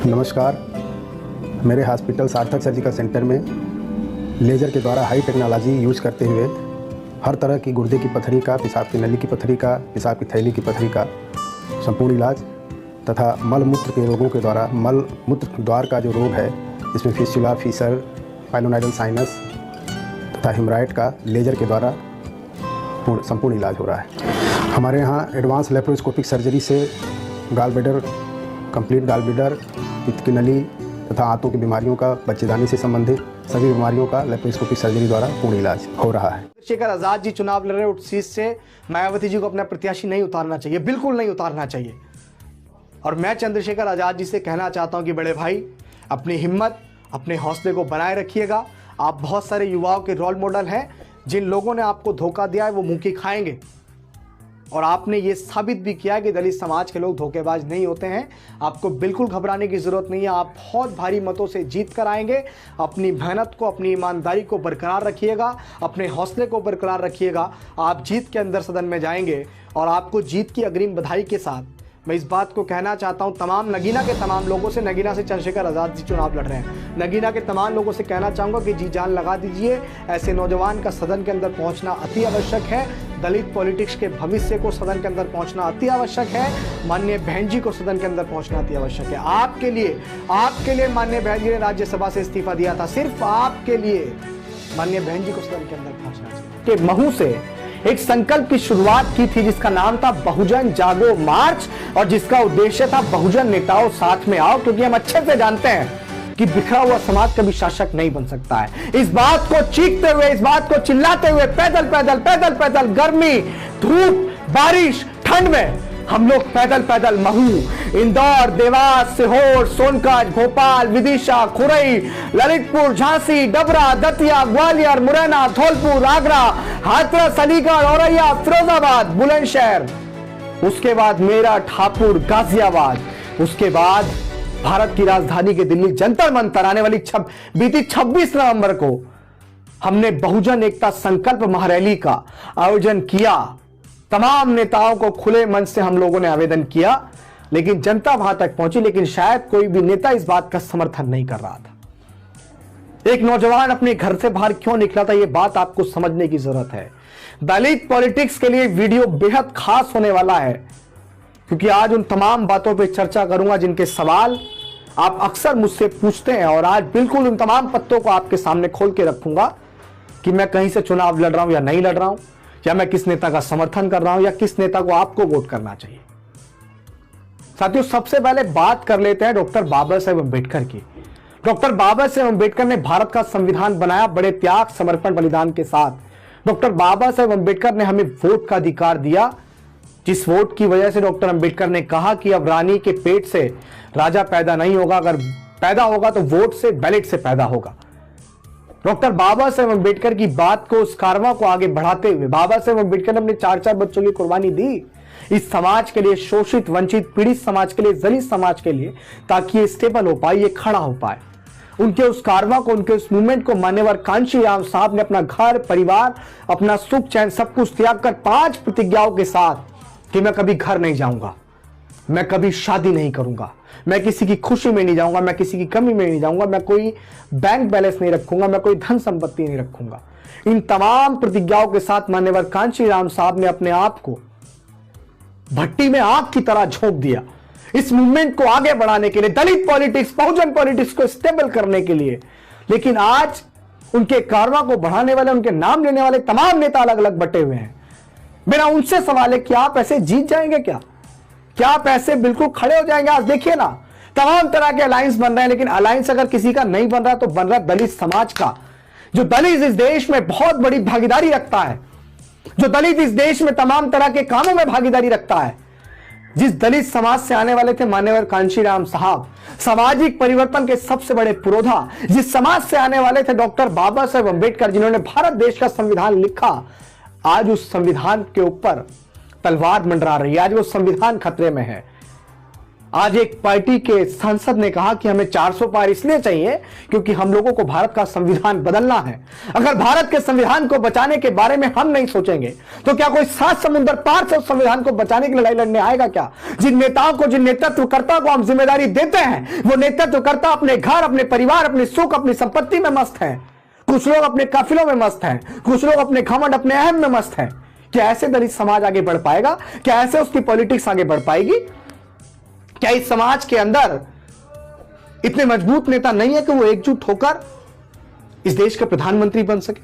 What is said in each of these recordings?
नमस्कार। मेरे हॉस्पिटल सार्थक सर्जिकल सेंटर में लेज़र के द्वारा हाई टेक्नोलॉजी यूज करते हुए हर तरह की गुर्दे की पथरी का, पेशाब की नली की पथरी का, पेशाब की थैली की पथरी का संपूर्ण इलाज तथा मल मूत्र के रोगों के द्वारा मल मूत्र द्वार का जो रोग है इसमें फिस्टुला, फीसर, पाइलोनाइडल साइनस तथा हेमराइड का लेज़र के द्वारा संपूर्ण इलाज हो रहा है। हमारे यहाँ एडवांस लेप्रोस्कोपिक सर्जरी से gall bladder, complete gall bladder, पित्त की नली तथा आंतों की बीमारियों का, बच्चेदानी से संबंधित सभी बीमारियों का लेप्रोस्कोपिक सर्जरी द्वारा पूर्ण इलाज हो रहा है। चंद्रशेखर आजाद जी चुनाव लड़ रहे उस सीट से मायावती जी को अपना प्रत्याशी नहीं उतारना चाहिए, बिल्कुल नहीं उतारना चाहिए। और मैं चंद्रशेखर आजाद जी से कहना चाहता हूं कि बड़े भाई, अपनी हिम्मत, अपने हौसले को बनाए रखिएगा। आप बहुत सारे युवाओं के रोल मॉडल हैं। जिन लोगों ने आपको धोखा दिया है वो मुंह की खाएंगे। और आपने ये साबित भी किया कि दलित समाज के लोग धोखेबाज नहीं होते हैं। आपको बिल्कुल घबराने की जरूरत नहीं है। आप बहुत भारी मतों से जीत कर आएंगे। अपनी मेहनत को, अपनी ईमानदारी को बरकरार रखिएगा, अपने हौसले को बरकरार रखिएगा। आप जीत के अंदर सदन में जाएंगे। और आपको जीत की अग्रिम बधाई के साथ मैं इस बात को कहना चाहता हूं तमाम नगीना के तमाम लोगों से, नगीना से चंद्रशेखर आजाद जी चुनाव लड़ रहे हैं, नगीना के तमाम लोगों से कहना चाहूंगा कि जी जान लगा दीजिए। ऐसे नौजवान का सदन के अंदर पहुंचना अति आवश्यक है। दलित पॉलिटिक्स के भविष्य को सदन के अंदर पहुंचना अति आवश्यक है। माननीय बहन जी को सदन के अंदर पहुंचना अति आवश्यक है। आपके लिए माननीय बहन जी ने राज्यसभा से इस्तीफा दिया था, सिर्फ आपके लिए माननीय बहन जी को सदन के अंदर पहुंचना चाहिए। के महू से एक संकल्प की शुरुआत की थी जिसका नाम था बहुजन जागो मार्च, और जिसका उद्देश्य था बहुजन नेताओं साथ में आओ, क्योंकि हम अच्छे से जानते हैं कि बिखरा हुआ समाज कभी शासक नहीं बन सकता है। इस बात को चीखते हुए, इस बात को चिल्लाते हुए, पैदल पैदल पैदल पैदल, गर्मी, धूप, बारिश, ठंड में हम लोग पैदल पैदल महू, इंदौर, देवास, सीहोर, सोनकच, भोपाल, विदिशा, खुरई, ललितपुर, झांसी, डबरा, दतिया, ग्वालियर, मुरैना, धौलपुर, आगरा, हाथरस, अलीगढ़, औरैया, फिरोजाबाद, बुलंदशहर, उसके बाद मेरठ, हापुड़, गाजियाबाद, उसके बाद भारत की राजधानी के दिल्ली जंतर मंतर आने वाली बीती 26 नवंबर को हमने बहुजन एकता संकल्प महारैली का आयोजन किया। तमाम नेताओं को खुले मन से हम लोगों ने आवेदन किया, लेकिन जनता वहां तक पहुंची, लेकिन शायद कोई भी नेता इस बात का समर्थन नहीं कर रहा था। एक नौजवान अपने घर से बाहर क्यों निकला था, यह बात आपको समझने की जरूरत है। दलित पॉलिटिक्स के लिए वीडियो बेहद खास होने वाला है, क्योंकि आज उन तमाम बातों पर चर्चा करूंगा जिनके सवाल आप अक्सर मुझसे पूछते हैं। और आज बिल्कुल उन तमाम पत्तों को आपके सामने खोल के रखूंगा कि मैं कहीं से चुनाव लड़ रहा हूं या नहीं लड़ रहा हूं, या मैं किस नेता का समर्थन कर रहा हूं, या किस नेता को आपको वोट करना चाहिए। साथियों, सबसे पहले बात कर लेते हैं डॉक्टर बाबा साहेब अम्बेडकर की। डॉक्टर बाबा साहेब अम्बेडकर ने भारत का संविधान बनाया बड़े त्याग, समर्पण, बलिदान के साथ। डॉक्टर बाबा साहेब अम्बेडकर ने हमें वोट का अधिकार दिया, जिस वोट की वजह से डॉक्टर अम्बेडकर ने कहा कि अब रानी के पेट से राजा पैदा नहीं होगा, अगर पैदा होगा तो वोट से, बैलेट से पैदा होगा। डॉक्टर बाबा साहेब अम्बेडकर की बात को, उस कारवां को आगे बढ़ाते हुए बाबा साहेब अम्बेडकर ने अपने 4 बच्चों की कुर्बानी दी इस समाज के लिए, शोषित, वंचित, पीड़ित समाज के लिए, दलित समाज के लिए, ताकि ये स्टेबल हो पाए, ये खड़ा हो पाए। उनके उस कारवां को, उनके उस मूवमेंट को मान्यवर कांशी राम साहब ने अपना घर, परिवार, अपना सुख चैन सब कुछ त्याग कर 5 प्रतिज्ञाओं के साथ कि मैं कभी घर नहीं जाऊंगा, मैं कभी शादी नहीं करूंगा, मैं किसी की खुशी में नहीं जाऊंगा, मैं किसी की कमी में नहीं जाऊंगा, मैं कोई बैंक बैलेंस नहीं रखूंगा, मैं कोई धन संपत्ति नहीं रखूंगा। इन तमाम प्रतिज्ञाओं के साथ मान्यवर कांशी राम साहब ने अपने आप को भट्टी में आग की तरह झोंक दिया, इस मूवमेंट को आगे बढ़ाने के लिए, दलित पॉलिटिक्स, बहुजन पॉलिटिक्स को स्टेबल करने के लिए। लेकिन आज उनके कारवां को बढ़ाने वाले, उनके नाम लेने वाले तमाम नेता अलग अलग बटे हुए हैं। मेरा उनसे सवाल है कि आप ऐसे जीत जाएंगे क्या आप ऐसे बिल्कुल खड़े हो जाएंगे? आज देखिए ना, तमाम तरह के अलायंस बन रहे हैं, लेकिन अलायंस अगर किसी का नहीं बन रहा तो बन रहा दलित समाज का। जो दलित इस देश में बहुत बड़ी भागीदारी रखता है, जो दलित इस देश में तमाम तरह के कामों में भागीदारी रखता है। जिस दलित समाज से आने वाले थे मान्यवर कांशी राम साहब, सामाजिक परिवर्तन के सबसे बड़े पुरोधा, जिस समाज से आने वाले थे डॉक्टर बाबा साहेब अम्बेडकर, जिन्होंने भारत देश का संविधान लिखा, आज उस संविधान के ऊपर तलवार मंडरा रही है। आज वो संविधान खतरे में है। आज एक पार्टी के सांसद ने कहा कि हमें 400 पार इसलिए चाहिए क्योंकि हम लोगों को भारत का संविधान बदलना है। अगर भारत के संविधान को बचाने के बारे में हम नहीं सोचेंगे तो क्या कोई 7 समुद्र पार से उस संविधान को बचाने की लड़ाई लड़ने आएगा क्या? जिन नेताओं को, जिन नेतृत्वकर्ता को हम जिम्मेदारी देते हैं, वो नेतृत्वकर्ता अपने घर, अपने परिवार, अपने सुख, अपनी संपत्ति में मस्त है। कुछ लोग अपने काफिलों में मस्त हैं, कुछ लोग अपने घमंड, अपने अहम में मस्त हैं। क्या ऐसे दलित समाज आगे बढ़ पाएगा? क्या ऐसे उसकी पॉलिटिक्स आगे बढ़ पाएगी? क्या इस समाज के अंदर इतने मजबूत नेता नहीं है कि वो एकजुट होकर इस देश के प्रधानमंत्री बन सके?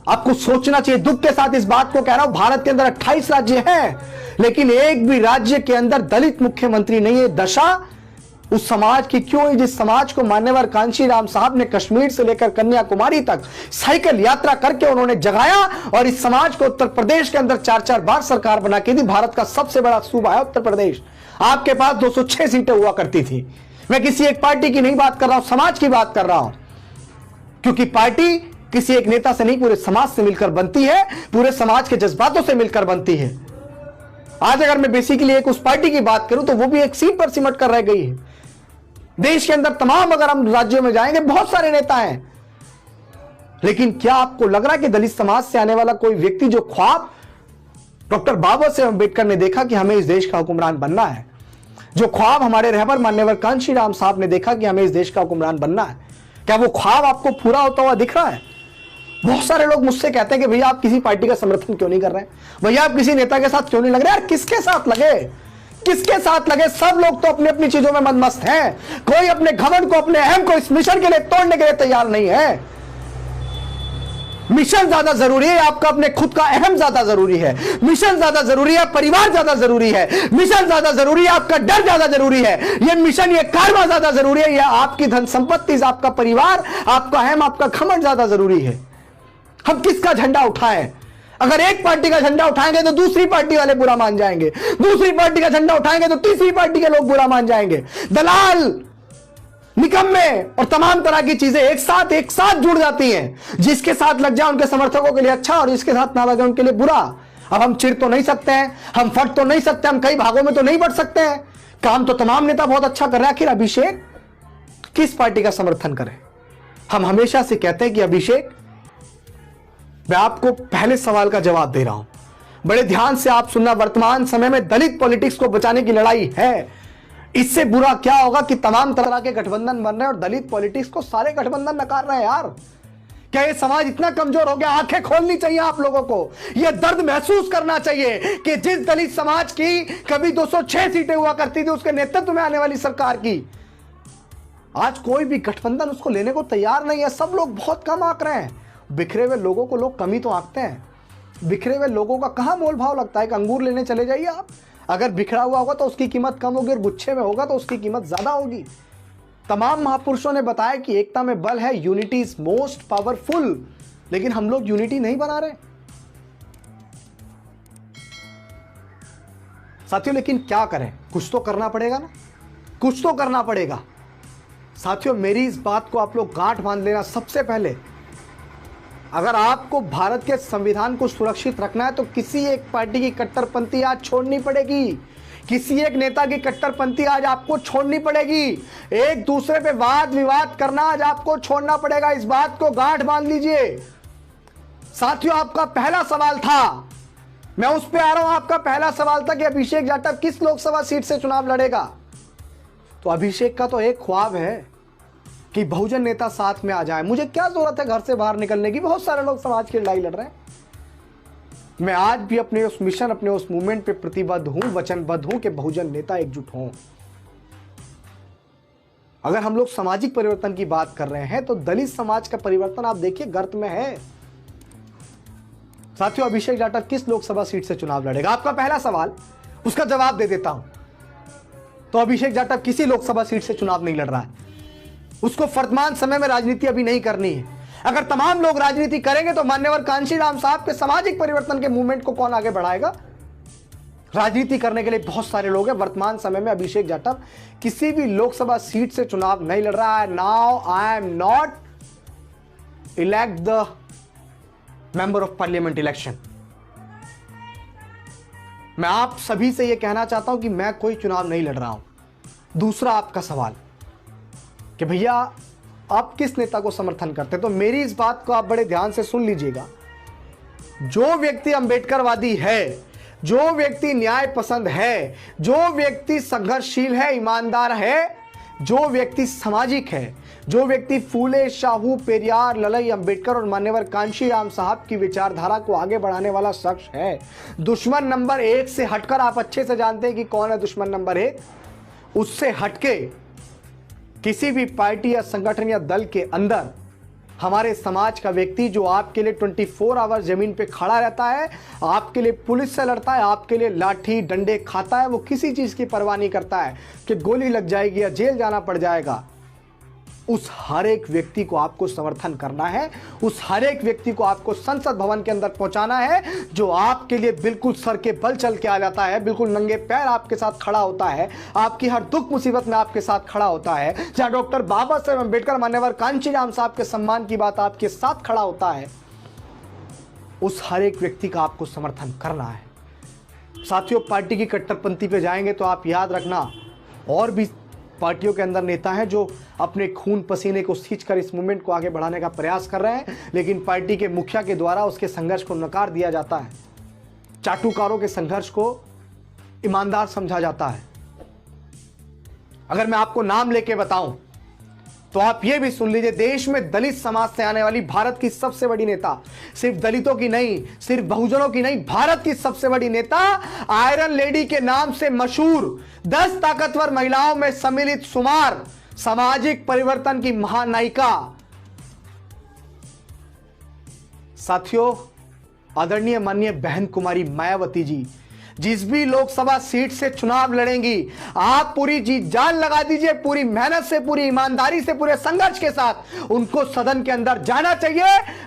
आपको सोचना चाहिए। दुख के साथ इस बात को कह रहा हूं, भारत के अंदर 28 राज्य हैं, लेकिन एक भी राज्य के अंदर दलित मुख्यमंत्री नहीं है। दशा उस समाज की क्यों है जिस समाज को मान्यवर कांशीराम साहब ने कश्मीर से लेकर कन्याकुमारी तक साइकिल यात्रा करके उन्होंने जगाया और इस समाज को उत्तर प्रदेश के अंदर 4-4 बार सरकार बना के दी। भारत का सबसे बड़ा सूबा है उत्तर प्रदेश। आपके पास 206 सीटें हुआ करती थी। मैं किसी एक पार्टी की नहीं बात कर रहा हूं, समाज की बात कर रहा हूं, क्योंकि पार्टी किसी एक नेता से नहीं, पूरे समाज से मिलकर बनती है, पूरे समाज के जज्बातों से मिलकर बनती है। आज अगर मैं बेसिकली एक उस पार्टी की बात करूं तो वो भी एक सीट पर सिमट कर रह गई है। देश के अंदर तमाम अगर हम राज्यों में जाएंगे बहुत सारे नेता हैं, लेकिन क्या आपको लग रहा है कि दलित समाज से आने वाला कोई व्यक्ति जो ख्वाब डॉक्टर बाबा साहेब अम्बेडकर ने देखा कि हमें इस देश का हुक्मरान बनना है, जो ख्वाब हमारे रहबर मान्यवर कांशीराम साहब ने देखा कि हमें इस देश का हुक्मरान बनना है, क्या वो ख्वाब आपको पूरा होता हुआ दिख रहा है? बहुत सारे लोग मुझसे कहते हैं कि भैया आप किसी पार्टी का समर्थन क्यों नहीं कर रहे हैं, भैया आप किसी नेता के साथ क्यों नहीं लग रहे? यार किसके साथ लगे, किसके साथ लगे? सब लोग तो अपनी अपनी चीजों में मदमस्त हैं। कोई अपने घमंड को, अपने अहम को इस मिशन के लिए तोड़ने के लिए तैयार नहीं है। मिशन ज्यादा जरूरी है, आपका अपने खुद का अहम ज्यादा जरूरी है। मिशन ज्यादा जरूरी है, परिवार ज्यादा जरूरी है। मिशन ज्यादा जरूरी है, आपका डर ज्यादा जरूरी है। ये मिशन, ये कारवा ज्यादा जरूरी है, या आपकी धन संपत्ति, आपका परिवार, आपका अहम, आपका घमंड ज्यादा जरूरी है? हम किसका झंडा उठाएं? अगर एक पार्टी का झंडा उठाएंगे तो दूसरी पार्टी वाले बुरा मान जाएंगे, दूसरी पार्टी का झंडा उठाएंगे तो तीसरी पार्टी के लोग बुरा मान जाएंगे। दलाल, निकम्मे और तमाम तरह की चीजें एक साथ जुड़ जाती हैं। जिसके साथ लग जाए उनके समर्थकों के लिए अच्छा और जिसके साथ ना लगे उनके लिए बुरा। अब हम चिढ़ तो नहीं सकते हैं, हम फट तो नहीं सकते, हम कई भागों में तो नहीं बढ़ सकते हैं। काम तो तमाम नेता बहुत अच्छा कर रहे हैं, आखिर अभिषेक किस पार्टी का समर्थन करें? हम हमेशा से कहते हैं कि अभिषेक, मैं आपको पहले सवाल का जवाब दे रहा हूं, बड़े ध्यान से आप सुनना। वर्तमान समय में दलित पॉलिटिक्स को बचाने की लड़ाई है। इससे बुरा क्या होगा कि तमाम तरह के गठबंधन बन रहे हैं और दलित पॉलिटिक्स को सारे गठबंधन नकार रहे हैं। यार क्या ये समाज इतना कमजोर हो गया? आंखें खोलनी चाहिए आप लोगों को, यह दर्द महसूस करना चाहिए कि जिस दलित समाज की कभी 206 सीटें हुआ करती थी उसके नेतृत्व में आने वाली सरकार की, आज कोई भी गठबंधन उसको लेने को तैयार नहीं है। सब लोग बहुत कम आंक रहे हैं। बिखरे हुए लोगों को लोग कमी तो आंकते हैं। बिखरे हुए लोगों का कहां मोल भाव लगता है? कि अंगूर लेने चले जाइए आप, अगर बिखरा हुआ होगा तो उसकी कीमत कम होगी और गुच्छे में होगा तो उसकी कीमत ज्यादा होगी। तमाम महापुरुषों ने बताया कि एकता में बल है, यूनिटी इज मोस्ट पावरफुल, लेकिन हम लोग यूनिटी नहीं बना रहे साथियों। लेकिन क्या करें, कुछ तो करना पड़ेगा ना, कुछ तो करना पड़ेगा साथियों। मेरी इस बात को आप लोग गांठ बांध लेना। सबसे पहले अगर आपको भारत के संविधान को सुरक्षित रखना है तो किसी एक पार्टी की कट्टरपंथी आज छोड़नी पड़ेगी, किसी एक नेता की कट्टरपंथी आज आपको छोड़नी पड़ेगी। एक दूसरे पे वाद विवाद करना आज आपको छोड़ना पड़ेगा। इस बात को गांठ बांध लीजिए साथियों। आपका पहला सवाल था, मैं उस पे आ रहा हूं। आपका पहला सवाल था कि अभिषेक जाटव किस लोकसभा सीट से चुनाव लड़ेगा। तो अभिषेक का तो एक ख्वाब है कि बहुजन नेता साथ में आ जाए। मुझे क्या जरूरत है घर से बाहर निकलने की? बहुत सारे लोग समाज की लड़ाई लड़ रहे हैं। मैं आज भी अपने उस मिशन, अपने उस मूवमेंट पे प्रतिबद्ध हूं, वचनबद्ध हूं कि बहुजन नेता एकजुट हों। अगर हम लोग सामाजिक परिवर्तन की बात कर रहे हैं तो दलित समाज का परिवर्तन आप देखिए गर्त में है साथियों। अभिषेक जाटव किस लोकसभा सीट से चुनाव लड़ेगा? आपका पहला सवाल, उसका जवाब दे देता हूं। तो अभिषेक जाटव किसी लोकसभा सीट से चुनाव नहीं लड़ रहा है। उसको वर्तमान समय में राजनीति अभी नहीं करनी है। अगर तमाम लोग राजनीति करेंगे तो मान्यवर कांशीराम साहब के सामाजिक परिवर्तन के मूवमेंट को कौन आगे बढ़ाएगा? राजनीति करने के लिए बहुत सारे लोग हैं। वर्तमान समय में अभिषेक जाटव किसी भी लोकसभा सीट से चुनाव नहीं लड़ रहा है। Now I am not elect the member of parliament election. मैं आप सभी से यह कहना चाहता हूं कि मैं कोई चुनाव नहीं लड़ रहा हूं। दूसरा आपका सवाल कि भैया आप किस नेता को समर्थन करते हैं, तो मेरी इस बात को आप बड़े ध्यान से सुन लीजिएगा। जो व्यक्ति अंबेडकरवादी है, जो व्यक्ति न्याय पसंद है, जो व्यक्ति संघर्षशील है, ईमानदार है, जो व्यक्ति सामाजिक है, जो व्यक्ति फूले, शाहू, पेरियार, ललई, अंबेडकर और मान्यवर कांशीराम साहब की विचारधारा को आगे बढ़ाने वाला शख्स है, दुश्मन नंबर 1 से हटकर, आप अच्छे से जानते हैं कि कौन है दुश्मन नंबर 1, उससे हटके किसी भी पार्टी या संगठन या दल के अंदर हमारे समाज का व्यक्ति जो आपके लिए 24 आवर जमीन पे खड़ा रहता है, आपके लिए पुलिस से लड़ता है, आपके लिए लाठी डंडे खाता है, वो किसी चीज की परवाह नहीं करता है कि गोली लग जाएगी या जेल जाना पड़ जाएगा, उस हर एक व्यक्ति को आपको समर्थन करना है। उस हर एक व्यक्ति को आपको संसद भवन के अंदर पहुंचाना है जो आपके लिए बिल्कुल सर के बल चल के आ जाता है, बिल्कुल नंगे पैर आपके साथ खड़ा होता है, आपकी हर दुख मुसीबत में आपके साथ खड़ा होता है, जहां डॉक्टर बाबा साहेब अम्बेडकर, मान्यवर कांशीराम साहब के सम्मान की बात आपके साथ खड़ा होता है। उस हर एक व्यक्ति का आपको समर्थन करना है। साथियों, पार्टी की कट्टरपंथी पे जाएंगे तो आप याद रखना, और भी पार्टियों के अंदर नेता हैं जो अपने खून पसीने को सींचकर इस मूवमेंट को आगे बढ़ाने का प्रयास कर रहे हैं, लेकिन पार्टी के मुखिया के द्वारा उसके संघर्ष को नकार दिया जाता है। चाटुकारों के संघर्ष को ईमानदार समझा जाता है। अगर मैं आपको नाम लेके बताऊं तो आप ये भी सुन लीजिए, देश में दलित समाज से आने वाली भारत की सबसे बड़ी नेता, सिर्फ दलितों की नहीं, सिर्फ बहुजनों की नहीं, भारत की सबसे बड़ी नेता, आयरन लेडी के नाम से मशहूर 10 ताकतवर महिलाओं में सम्मिलित शुमार, सामाजिक परिवर्तन की महानायिका, साथियों आदरणीय माननीय बहन कुमारी मायावती जी, जिस भी लोकसभा सीट से चुनाव लड़ेंगी, आप पूरी जी जान लगा दीजिए, पूरी मेहनत से, पूरी ईमानदारी से, पूरे संघर्ष के साथ उनको सदन के अंदर जाना चाहिए।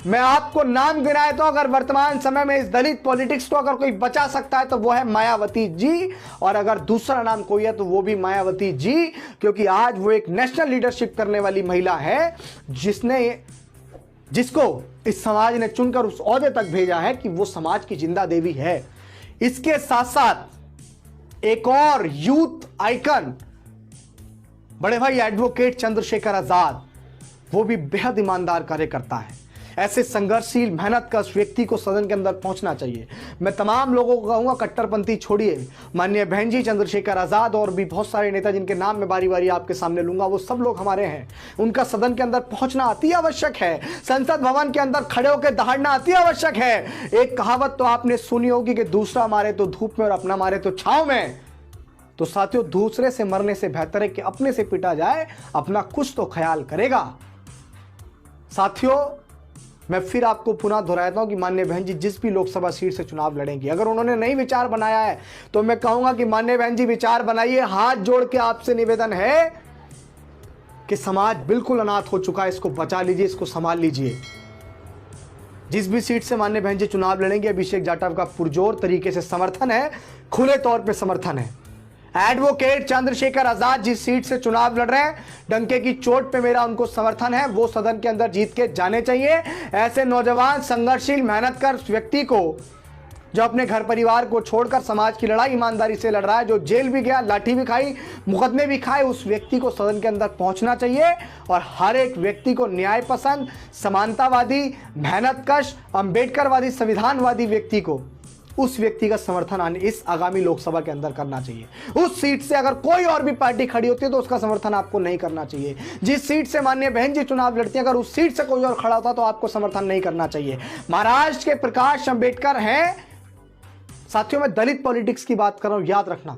मैं आपको नाम गिनाए तो अगर वर्तमान समय में इस दलित पॉलिटिक्स को अगर कोई बचा सकता है तो वो है मायावती जी, और अगर दूसरा नाम कोई है तो वो भी मायावती जी, क्योंकि आज वो एक नेशनल लीडरशिप करने वाली महिला है जिसको इस समाज ने चुनकर उस ओहदे तक भेजा है कि वो समाज की जिंदा देवी है। इसके साथ साथ एक और यूथ आइकन बड़े भाई एडवोकेट चंद्रशेखर आजाद, वो भी बेहद ईमानदार कार्य करता है। ऐसे संघर्षशील मेहनत का व्यक्ति को सदन के अंदर पहुंचना चाहिए। मैं तमाम लोगों को कहूंगा, कट्टरपंथी छोड़िए, माननीय बहन जी चंद्रशेखर आजाद और भी बहुत सारे नेता जिनके नाम मैं बारी बारी आपके सामने लूंगा, वो सब लोग हमारे हैं, उनका सदन के अंदर पहुंचना अति आवश्यक है। संसद भवन के अंदर खड़े होकर दहाड़ना अति आवश्यक है। एक कहावत तो आपने सुनी होगी कि दूसरा मारे तो धूप में और अपना मारे तो छांव में। तो साथियों, दूसरे से मरने से बेहतर है कि अपने से पिटा जाए, अपना कुछ तो ख्याल करेगा। साथियों, मैं फिर आपको पुनः दोहराता हूं कि माननीय बहन जी जिस भी लोकसभा सीट से चुनाव लड़ेंगी, अगर उन्होंने नई विचार बनाया है तो मैं कहूंगा कि माननीय बहन जी विचार बनाइए। हाथ जोड़ के आपसे निवेदन है कि समाज बिल्कुल अनाथ हो चुका है, इसको बचा लीजिए, इसको संभाल लीजिए। जिस भी सीट से माननीय बहन जी चुनाव लड़ेंगे, अभिषेक जाटव का पुरजोर तरीके से समर्थन है, खुले तौर पर समर्थन है। एडवोकेट चंद्रशेखर आजाद जिस सीट से चुनाव लड़ रहे हैं, डंके की चोट पे मेरा उनको समर्थन है, वो सदन के अंदर जीत के जाने चाहिए। ऐसे नौजवान संघर्षशील मेहनतकर व्यक्ति को, जो अपने घर परिवार को छोड़कर समाज की लड़ाई ईमानदारी से लड़ रहा है, जो जेल भी गया, लाठी भी खाई, मुकदमे भी खाए, उस व्यक्ति को सदन के अंदर पहुंचना चाहिए। और हर एक व्यक्ति को न्याय पसंद, समानतावादी, मेहनतकश, अंबेडकरवादी, संविधानवादी व्यक्ति को, उस व्यक्ति का समर्थन इस आगामी लोकसभा के अंदर करना चाहिए। उस सीट से अगर कोई और भी पार्टी खड़ी होती है तो उसका समर्थन आपको नहीं करना चाहिए। जिस सीट से माननीय बहन जी चुनाव लड़ती है, अगर उस सीट से कोई और खड़ा होता तो आपको समर्थन नहीं करना चाहिए। महाराष्ट्र के प्रकाश अंबेडकर हैं। साथियों, मैं दलित पॉलिटिक्स की बात कर रहा हूं, याद रखना,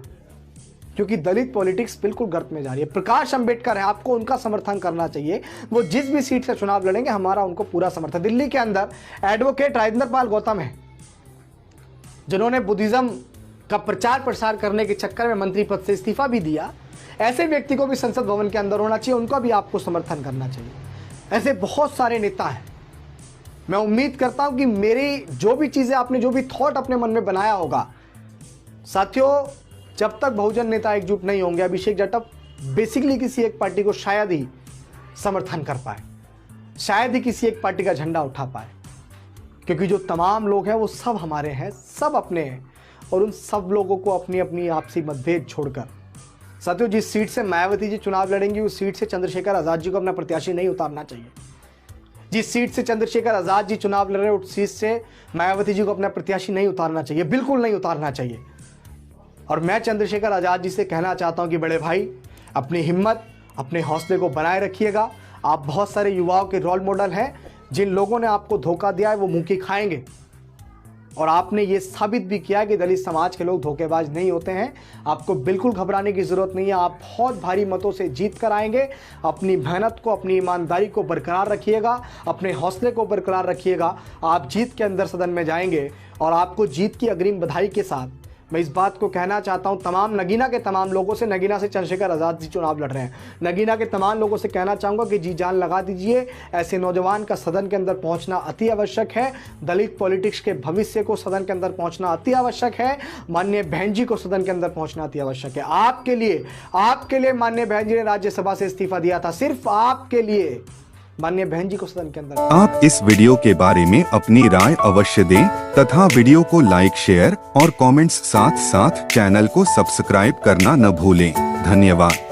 क्योंकि दलित पॉलिटिक्स बिल्कुल गर्त में जा रही है। प्रकाश अंबेडकर है, आपको उनका समर्थन करना चाहिए। वो जिस भी सीट से चुनाव लड़ेंगे, हमारा उनको पूरा समर्थन। दिल्ली के अंदर एडवोकेट राजेंद्र पाल गौतम है, जिन्होंने बुद्धिज्म का प्रचार प्रसार करने के चक्कर में मंत्री पद से इस्तीफा भी दिया। ऐसे व्यक्ति को भी संसद भवन के अंदर होना चाहिए, उनका भी आपको समर्थन करना चाहिए। ऐसे बहुत सारे नेता हैं। मैं उम्मीद करता हूं कि मेरी जो भी चीजें, आपने जो भी थॉट अपने मन में बनाया होगा, साथियों, जब तक बहुजन नेता एकजुट नहीं होंगे, अभिषेक जाटव बेसिकली किसी एक पार्टी को शायद ही समर्थन कर पाए, शायद ही किसी एक पार्टी का झंडा उठा पाए, क्योंकि जो तमाम लोग हैं वो सब हमारे हैं, सब अपने हैं। और उन सब लोगों को अपनी अपनी आपसी मतभेद छोड़कर। साथियों, जिस सीट से मायावती जी चुनाव लड़ेंगी उस सीट से चंद्रशेखर आजाद जी को अपना प्रत्याशी नहीं उतारना चाहिए। जिस सीट से चंद्रशेखर आजाद जी चुनाव लड़ रहे हैं उस सीट से मायावती जी को अपना प्रत्याशी नहीं उतारना चाहिए, बिल्कुल नहीं उतारना चाहिए। और मैं चंद्रशेखर आजाद जी से कहना चाहता हूं कि बड़े भाई, अपनी हिम्मत, अपने हौसले को बनाए रखिएगा। आप बहुत सारे युवाओं के रोल मॉडल हैं। जिन लोगों ने आपको धोखा दिया है वो मुंह की खाएंगे, और आपने ये साबित भी किया कि दलित समाज के लोग धोखेबाज नहीं होते हैं। आपको बिल्कुल घबराने की जरूरत नहीं है। आप बहुत भारी मतों से जीत कर आएंगे। अपनी मेहनत को, अपनी ईमानदारी को बरकरार रखिएगा, अपने हौसले को बरकरार रखिएगा। आप जीत के अंदर सदन में जाएंगे। और आपको जीत की अग्रिम बधाई के साथ मैं इस बात को कहना चाहता हूं तमाम नगीना के तमाम लोगों से, नगीना से चंद्रशेखर आजाद जी चुनाव लड़ रहे हैं, नगीना के तमाम लोगों से कहना चाहूँगा कि जी जान लगा दीजिए। ऐसे नौजवान का सदन के अंदर पहुंचना अति आवश्यक है। दलित पॉलिटिक्स के भविष्य को सदन के अंदर पहुंचना अति आवश्यक है। माननीय बहन जी को सदन के अंदर पहुंचना अति आवश्यक है। आपके लिए माननीय बहन जी ने राज्यसभा से इस्तीफा दिया था, सिर्फ आपके लिए माननीय बहन जी को सदन के अंदर। आप इस वीडियो के बारे में अपनी राय अवश्य दें तथा वीडियो को लाइक, शेयर और कमेंट्स साथ साथ चैनल को सब्सक्राइब करना न भूलें। धन्यवाद।